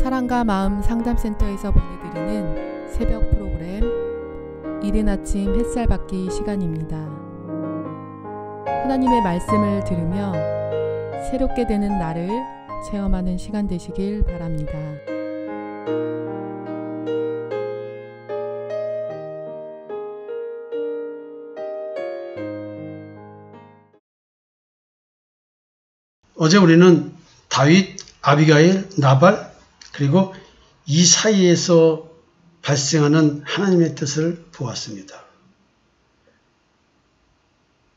사랑과 마음 상담센터에서 보내드리는 새벽 프로그램 이른 아침 햇살 받기 시간입니다. 하나님의 말씀을 들으며 새롭게 되는 날을 체험하는 시간 되시길 바랍니다. 어제 우리는 다윗, 아비가일, 나발 그리고 이 사이에서 발생하는 하나님의 뜻을 보았습니다.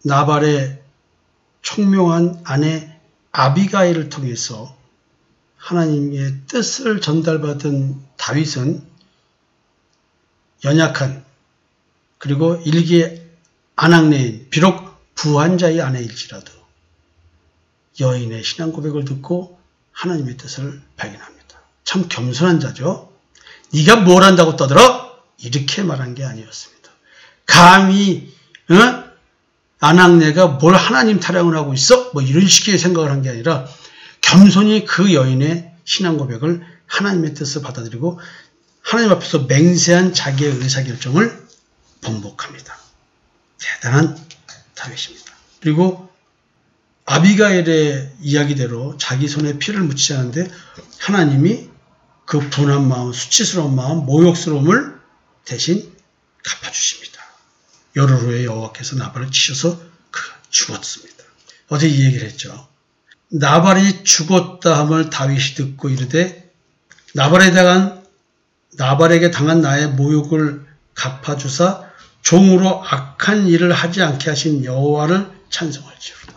나발의 총명한 아내 아비가일을 통해서 하나님의 뜻을 전달받은 다윗은 연약한 그리고 일개 아낙네인 비록 부한자의 아내일지라도 여인의 신앙 고백을 듣고 하나님의 뜻을 발견합니다. 참 겸손한 자죠. 네가 뭘 한다고 떠들어? 이렇게 말한 게 아니었습니다. 감히 아낙네가 뭘 하나님 타령을 하고 있어? 뭐 이런 식의 생각을 한 게 아니라 겸손히 그 여인의 신앙 고백을 하나님의 뜻을 받아들이고 하나님 앞에서 맹세한 자기의 의사결정을 번복합니다. 대단한 다윗입니다. 그리고 아비가일의 이야기대로 자기 손에 피를 묻히지 않는데 하나님이 그 분한 마음, 수치스러운 마음, 모욕스러움을 대신 갚아주십니다. 열흘 후에 여호와께서 나발을 치셔서 그가 죽었습니다. 어제 이 얘기를 했죠. 나발이 죽었다 함을 다윗이 듣고 이르되 나발에게 당한 나의 모욕을 갚아주사 종으로 악한 일을 하지 않게 하신 여호와를 찬송할지어다.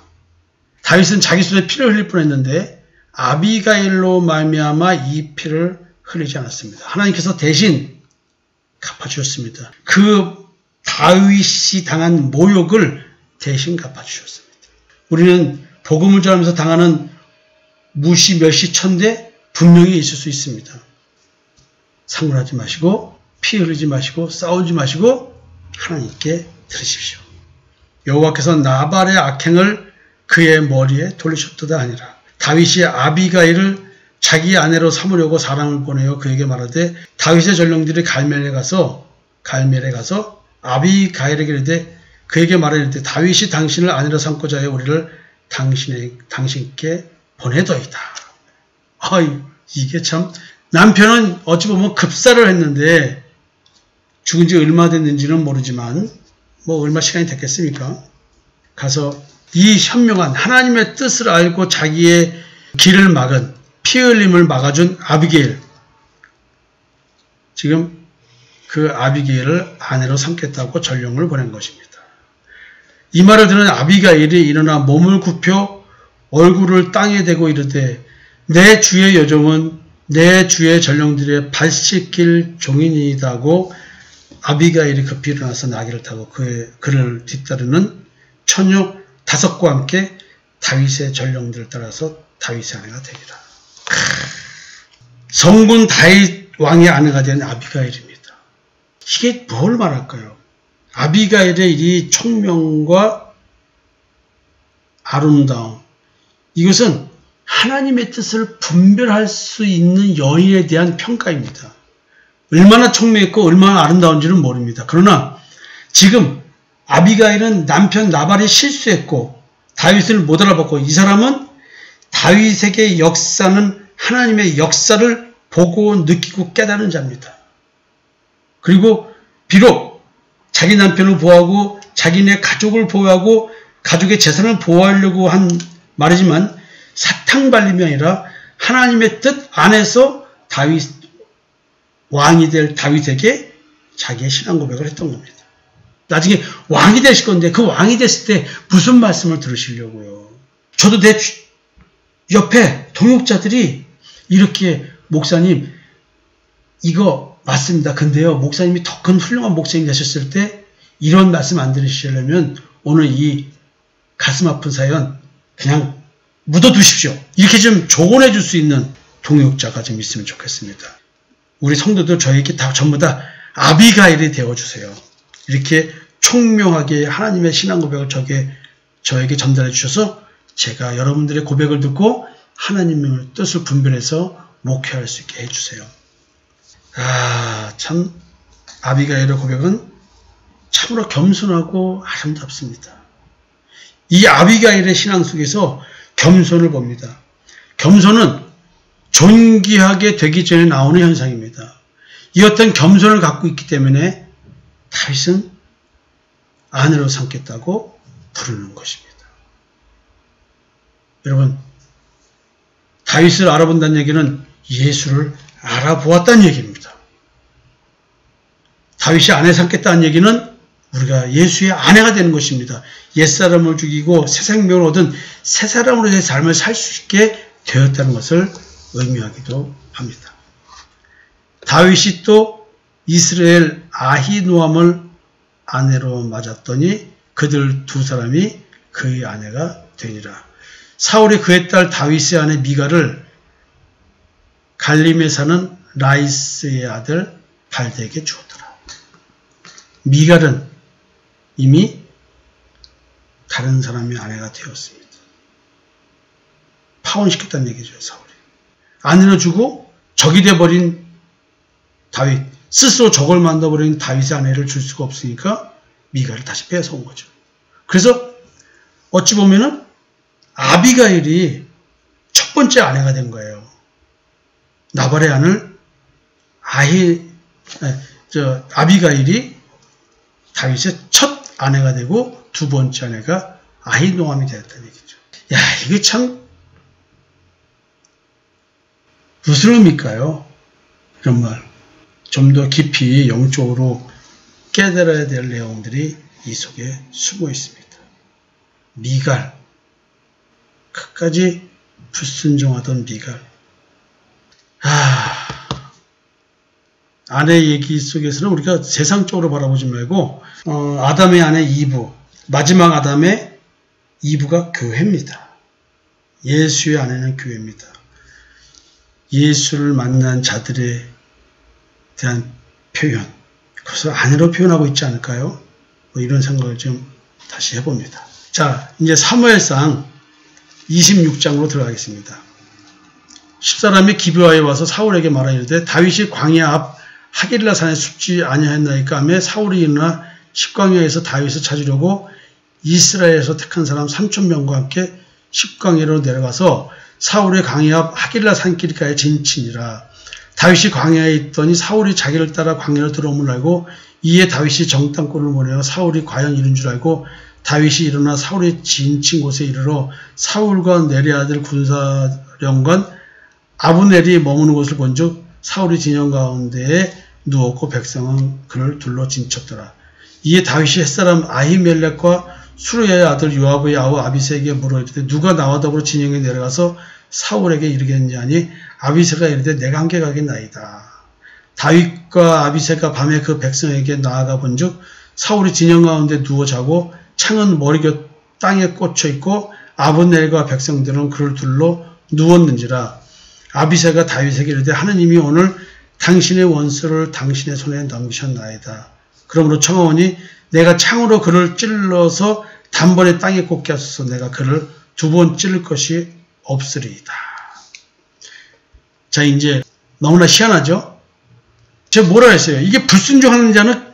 다윗은 자기 손에 피를 흘릴 뻔했는데 아비가일로 말미암아 이 피를 흘리지 않았습니다. 하나님께서 대신 갚아주셨습니다. 그 다윗이 당한 모욕을 대신 갚아주셨습니다. 우리는 복음을 전하면서 당하는 무시, 멸시, 천대 분명히 있을 수 있습니다. 상관하지 마시고 피 흘리지 마시고 싸우지 마시고 하나님께 들으십시오. 여호와께서 나발의 악행을 그의 머리에 돌리셨도다 하니라. 다윗이 아비가일을 자기 아내로 삼으려고 사람을 보내어 그에게 말하되 다윗의 전령들이 갈멜에 가서 아비가일에게 이르되 그에게 말하되 다윗이 당신을 아내로 삼고자 하여 우리를 당신께 보내더이다. 이게 참 남편은 어찌 보면 급사를 했는데 죽은 지 얼마 됐는지는 모르지만 뭐 얼마 시간이 됐겠습니까? 가서 이 현명한 하나님의 뜻을 알고 자기의 길을 막은 피 흘림을 막아준 아비게일, 지금 그 아비게일을 아내로 삼겠다고 전령을 보낸 것입니다. 이 말을 들은 아비가일이 일어나 몸을 굽혀 얼굴을 땅에 대고 이르되 내 주의 여종은 내 주의 전령들의 발 씻길 종이니이다고 아비가일이 급히 일어나서 나귀를 타고 그를 뒤따르는 처녀 5과 함께 다윗의 전령들을 따라서 다윗의 아내가 되리라. 성군 다윗 왕의 아내가 된 아비가일입니다. 이게 뭘 말할까요? 아비가일의 이 총명과 아름다움, 이것은 하나님의 뜻을 분별할 수 있는 여인에 대한 평가입니다. 얼마나 총명했고 얼마나 아름다운지는 모릅니다. 그러나 지금 아비가일은 남편 나발이 실수했고 다윗을 못 알아봤고 이 사람은 다윗에게 역사는 하나님의 역사를 보고 느끼고 깨달은 자입니다. 그리고 비록 자기 남편을 보호하고 자기네 가족을 보호하고 가족의 재산을 보호하려고 한 말이지만 사탕발림이 아니라 하나님의 뜻 안에서 왕이 될 다윗에게 자기의 신앙 고백을 했던 겁니다. 나중에 왕이 되실 건데 그 왕이 됐을 때 무슨 말씀을 들으시려고요? 저도 내 옆에 동역자들이 이렇게 목사님 이거 맞습니다. 근데요 목사님이 더 큰 훌륭한 목사님 되셨을 때 이런 말씀 안 들으시려면 오늘 이 가슴 아픈 사연 그냥 묻어두십시오. 이렇게 좀 조언해 줄 수 있는 동역자가 좀 있으면 좋겠습니다. 우리 성도들 저에게 다 전부 다 아비가일이 되어주세요. 이렇게 총명하게 하나님의 신앙 고백을 저에게 전달해 주셔서 제가 여러분들의 고백을 듣고 하나님의 뜻을 분별해서 목회할 수 있게 해주세요. 참 아비가일의 고백은 참으로 겸손하고 아름답습니다. 이 아비가일의 신앙 속에서 겸손을 봅니다. 겸손은 존귀하게 되기 전에 나오는 현상입니다. 이 어떤 겸손을 갖고 있기 때문에 다윗은 아내로 삼겠다고 부르는 것입니다. 여러분, 다윗을 알아본다는 얘기는 예수를 알아보았다는 얘기입니다. 다윗이 아내 삼겠다는 얘기는 우리가 예수의 아내가 되는 것입니다. 옛사람을 죽이고 새 생명을 얻은 새 사람으로의 삶을 살 수 있게 되었다는 것을 의미하기도 합니다. 다윗이 또 이스라엘 아히노암을 아내로 맞았더니 그들 두 사람이 그의 아내가 되니라. 사울이 그의 딸 다윗의 아내 미갈을 갈림에 사는 라이스의 아들 발대에게 주었더라. 미갈은 이미 다른 사람의 아내가 되었습니다. 파혼시켰다는 얘기죠, 사울이. 아내를 주고 적이 되어버린 다윗, 스스로 적을 만들어버린 다윗의 아내를 줄 수가 없으니까 미갈을 다시 빼앗아온 거죠. 그래서 어찌 보면은 아비가일이 첫 번째 아내가 된 거예요. 나발의 아들 아비가일이 다윗의 첫 아내가 되고 두 번째 아내가 아히노암이 되었다는 얘기죠. 야, 이게 참 무슨 의미일까요? 이런 말. 좀 더 깊이 영적으로 깨달아야 될 내용들이 이 속에 숨어 있습니다. 미갈, 끝까지 불순종하던 미갈. 아내 얘기 속에서는 우리가 세상적으로 바라보지 말고 아담의 아내 이브, 마지막 아담의 이브가 교회입니다. 예수의 아내는 교회입니다. 예수를 만난 자들에 대한 표현, 그래서 아내로 표현하고 있지 않을까요? 이런 생각을 좀 다시 해봅니다. 자, 이제 사무엘상 26장으로 들어가겠습니다. 10사람이 기브아에 와서 사울에게 말하이르되 다윗이 광야 앞 하길라 산에 숨지 아니하였나이까 하며 사울이 일어나 십광야에서 다윗을 찾으려고 이스라엘에서 택한 사람 3,000명과 함께 십광야로 내려가서 사울의 광야 앞 하길라 산길가에 진치니라. 다윗이 광야에 있더니 사울이 자기를 따라 광야로 들어옴을 알고 이에 다윗이 정탐꾼을 보내어 사울이 과연 이른 줄 알고 다윗이 일어나 사울이 진친 곳에 이르러 사울과 네리 아들 군사령관 아브넬이 머무는 곳을 본즉 사울이 진영 가운데에 누웠고 백성은 그를 둘러 진쳤더라. 이에 다윗이 햇사람 아히멜렉과 수르야의 아들 요압의 아우 아비새에게 물어 이르되 누가 나와 더불어 진영에 내려가서 사울에게 이르겠느냐 하니 아비새가 이르되 내가 함께 가겠나이다. 다윗과 아비새가 밤에 그 백성에게 나아가 본즉 사울이 진영 가운데 누워 자고 창은 머리곁 땅에 꽂혀 있고 아브넬과 백성들은 그를 둘러 누웠는지라. 아비새가 다윗에게 이르되 하느님이 오늘 당신의 원수를 당신의 손에 넘기셨나이다. 그러므로 청하오니 내가 창으로 그를 찔러서 단번에 땅에 꽂게 하소서. 내가 그를 두 번 찔릴 것이 없으리이다. 자, 이제 너무나 희한하죠? 제가 뭐라 했어요? 이게 불순종하는 자는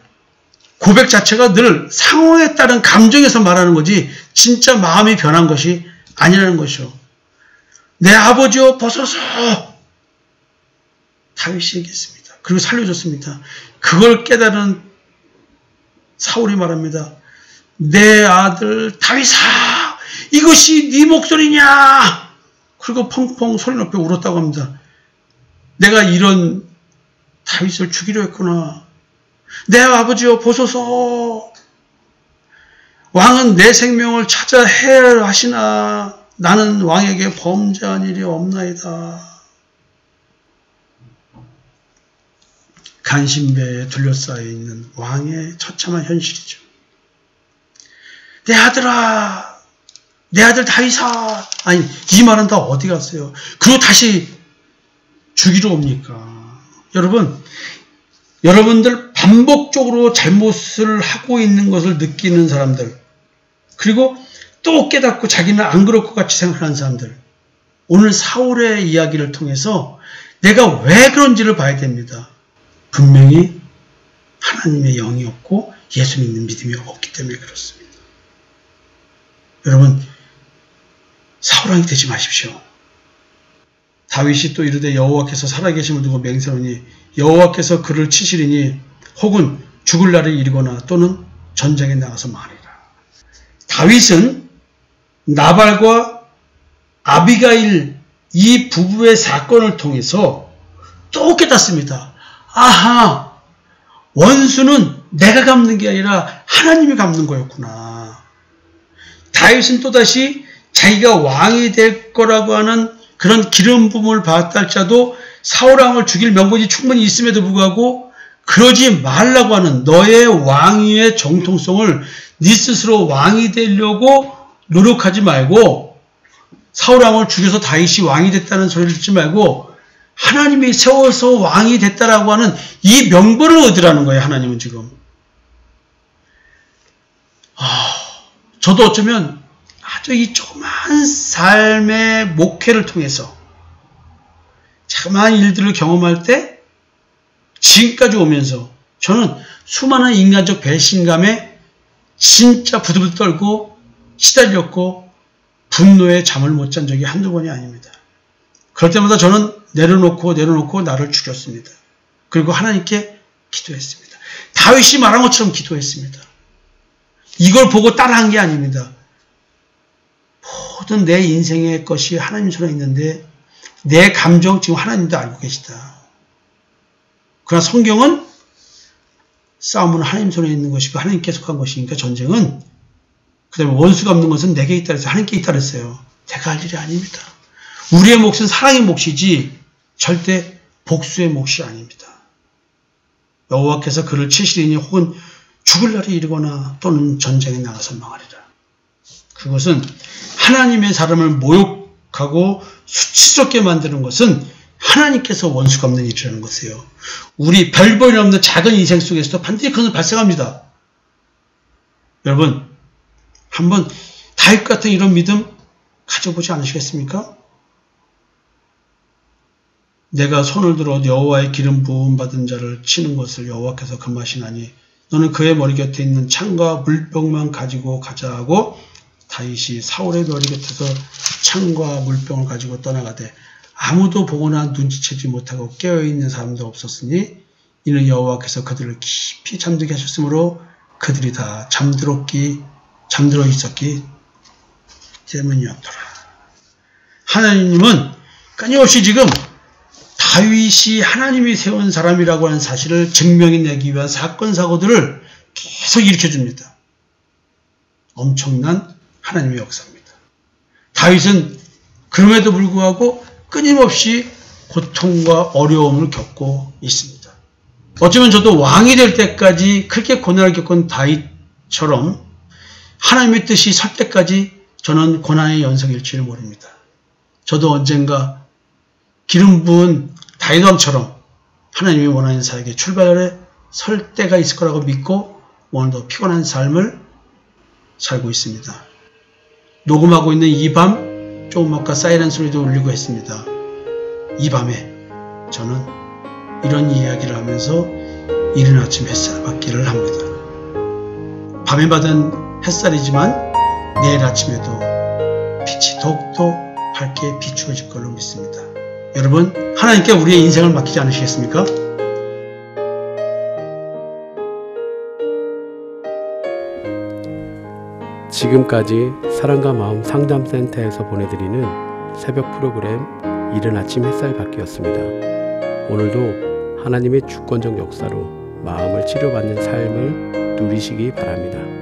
고백 자체가 늘 상황에 따른 감정에서 말하는 거지 진짜 마음이 변한 것이 아니라는 것이요. 내 아버지여 벗어서 다윗이 얘기했습니다. 그리고 살려줬습니다. 그걸 깨달은 사울이 말합니다. 내 아들 다윗아, 이것이 네 목소리냐? 그리고 펑펑 소리 높여 울었다고 합니다. 내가 이런 다윗을 죽이려 했구나. 내 아버지여 보소서. 왕은 내 생명을 찾아 해하시나 나는 왕에게 범죄한 일이 없나이다. 간신배에 둘러싸여 있는 왕의 처참한 현실이죠. 내 아들아, 내 아들 다윗아. 아니, 이 말은 다 어디 갔어요? 그리고 다시 죽이러 옵니까? 여러분들 반복적으로 잘못을 하고 있는 것을 느끼는 사람들, 그리고 또 깨닫고 자기는 안 그럴 것 같이 생각하는 사람들, 오늘 사울의 이야기를 통해서 내가 왜 그런지를 봐야 됩니다. 분명히 하나님의 영이 없고 예수 믿는 믿음이 없기 때문에 그렇습니다. 여러분, 사울왕이 되지 마십시오. 다윗이 또 이르되 여호와께서 살아계심을 두고 맹세하니 여호와께서 그를 치시리니 혹은 죽을 날이 이르거나 또는 전쟁에 나가서 말이라. 다윗은 나발과 아비가일 이 부부의 사건을 통해서 또 깨닫습니다. 아하, 원수는 내가 갚는 게 아니라 하나님이 갚는 거였구나. 다윗은 또다시 자기가 왕이 될 거라고 하는 그런 기름 부음을 받았다 할지라도 사울왕을 죽일 명분이 충분히 있음에도 불구하고 그러지 말라고 하는 너의 왕위의 정통성을 네 스스로 왕이 되려고 노력하지 말고 사울왕을 죽여서 다윗이 왕이 됐다는 소리를 듣지 말고 하나님이 세워서 왕이 됐다라고 하는 이 명분을 얻으라는 거예요. 하나님은 지금. 저도 어쩌면 아주 이 조그만 삶의 목회를 통해서 자그마한 일들을 경험할 때 지금까지 오면서 저는 수많은 인간적 배신감에 진짜 부들부들 떨고 시달렸고 분노에 잠을 못 잔 적이 한두 번이 아닙니다. 그럴 때마다 저는 내려놓고 나를 죽였습니다. 그리고 하나님께 기도했습니다. 다윗이 말한 것처럼 기도했습니다. 이걸 보고 따라한 게 아닙니다. 모든 내 인생의 것이 하나님 손에 있는데 내 감정 지금 하나님도 알고 계시다. 그러나 성경은 싸움은 하나님 손에 있는 것이고 하나님께 속한 것이니까 전쟁은 그 다음에 원수가 없는 것은 내게 있다 그랬어요. 하나님께 있다 그랬어요. 내가 할 일이 아닙니다. 우리의 몫은 사랑의 몫이지 절대 복수의 몫이 아닙니다. 여호와께서 그를 치시리니 혹은 죽을 날이 이르거나 또는 전쟁에 나가서 망하리라. 그것은 하나님의 사람을 모욕하고 수치스럽게 만드는 것은 하나님께서 원수가 없는 일이라는 것이에요. 우리 별 볼일 없는 작은 인생 속에서도 반드시 그것은 발생합니다. 여러분, 한번 다윗 같은 이런 믿음 가져보지 않으시겠습니까? 내가 손을 들어 여호와의 기름 부음 받은 자를 치는 것을 여호와께서 금하시나니 너는 그의 머리 곁에 있는 창과 물병만 가지고 가자 하고 다윗이 사울의 머리 곁에서 창과 물병을 가지고 떠나가되 아무도 보거나 눈치채지 못하고 깨어있는 사람도 없었으니 이는 여호와께서 그들을 깊이 잠들게 하셨으므로 그들이 다 잠들어 있었기 때문이었더라. 하나님은 끊임없이 지금 다윗이 하나님이 세운 사람이라고 하는 사실을 증명해내기 위한 사건 사고들을 계속 일으켜줍니다. 엄청난 하나님의 역사입니다. 다윗은 그럼에도 불구하고 끊임없이 고통과 어려움을 겪고 있습니다. 어쩌면 저도 왕이 될 때까지 크게 고난을 겪은 다윗처럼 하나님의 뜻이 설 때까지 저는 고난의 연속일지를 모릅니다. 저도 언젠가 기름 부은 다윗왕처럼 하나님이 원하는 사역의 출발에 설 때가 있을 거라고 믿고 오늘도 피곤한 삶을 살고 있습니다. 녹음하고 있는 이 밤 조금 아까 사이렌 소리도 울리고 했습니다. 이 밤에 저는 이런 이야기를 하면서 이른 아침 햇살 받기를 합니다. 밤에 받은 햇살이지만 내일 아침에도 빛이 더욱더 밝게 비추어질 걸로 믿습니다. 여러분, 하나님께 우리의 인생을 맡기지 않으시겠습니까? 지금까지 사랑과 마음 상담센터에서 보내드리는 새벽 프로그램 이른 아침 햇살 받기였습니다. 오늘도 하나님의 주권적 역사로 마음을 치료받는 삶을 누리시기 바랍니다.